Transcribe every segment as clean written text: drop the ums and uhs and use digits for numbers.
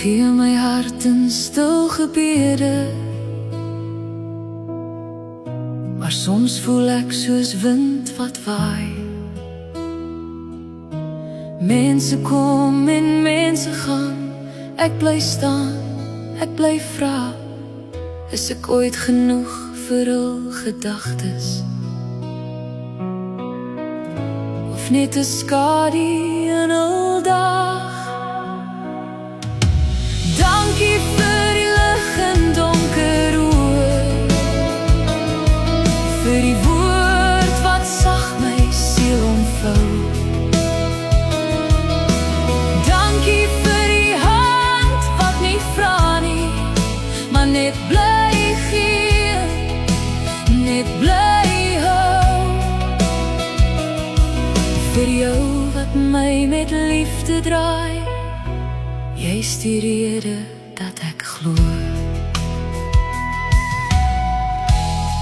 gee my hart in stil gebede, maar soms voel ek soos wind wat waai. Mense kom en mense gaan, ek bly staan, ek bly vra, is ek ooit genoeg vir hul gedagtes? Of net 'n skadu in hul dag? Dankie vir die lig en donker oë, vir die woord wat sag my siel omvou. Dankie vir die hand wat nie vra nie, maar net bly gee, net bly hou. Vir jou wat my met liefde draai, jy's die rede dat ek glo.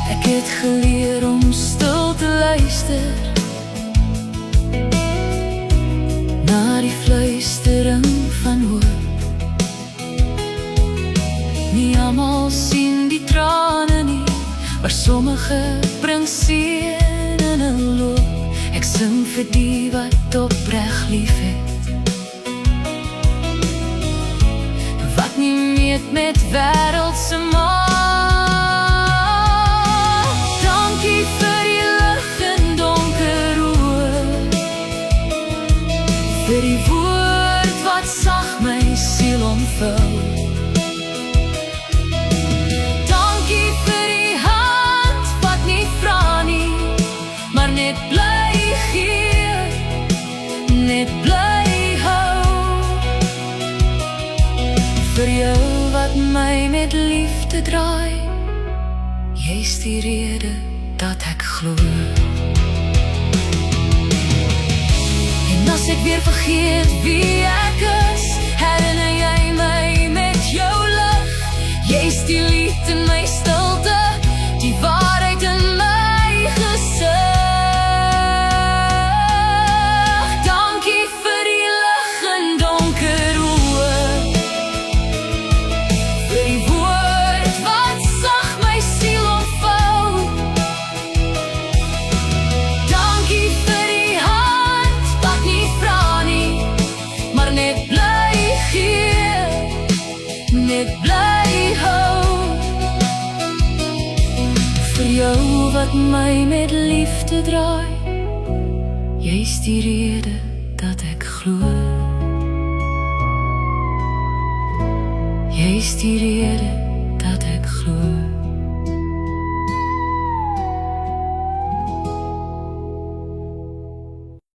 Ek het geleer om stil te luister na die fluistering van hoop. Nie almal sien die trane nie, maar sommige bring seën in hul loop. Ek sing vir die wat opreg lief het, wat nie meet met wêreldse maat. Dankie vir die lig en donker oë, vir die woord wat sag my siel omvou. Dankie vir die hand wat nie vra nie, maar net bly gee, net bly hou. Vir jou wat my met liefde draai, jy's die rede dat ek glo. En as ek weer vergeet wie ek is, herinner jy my met jou lig. Jy's die lied in my stilte, die waarheid in my gesig. Dankie vir die lig en donker oë, vir die woord wat sag my siel omvou. Dankie vir die hand wat nie vra nie, maar net bly gee, net bly hou. Vir jou wat my met liefde draai, jy's die rede dat ek glo. Jy's die rede dat ek glo.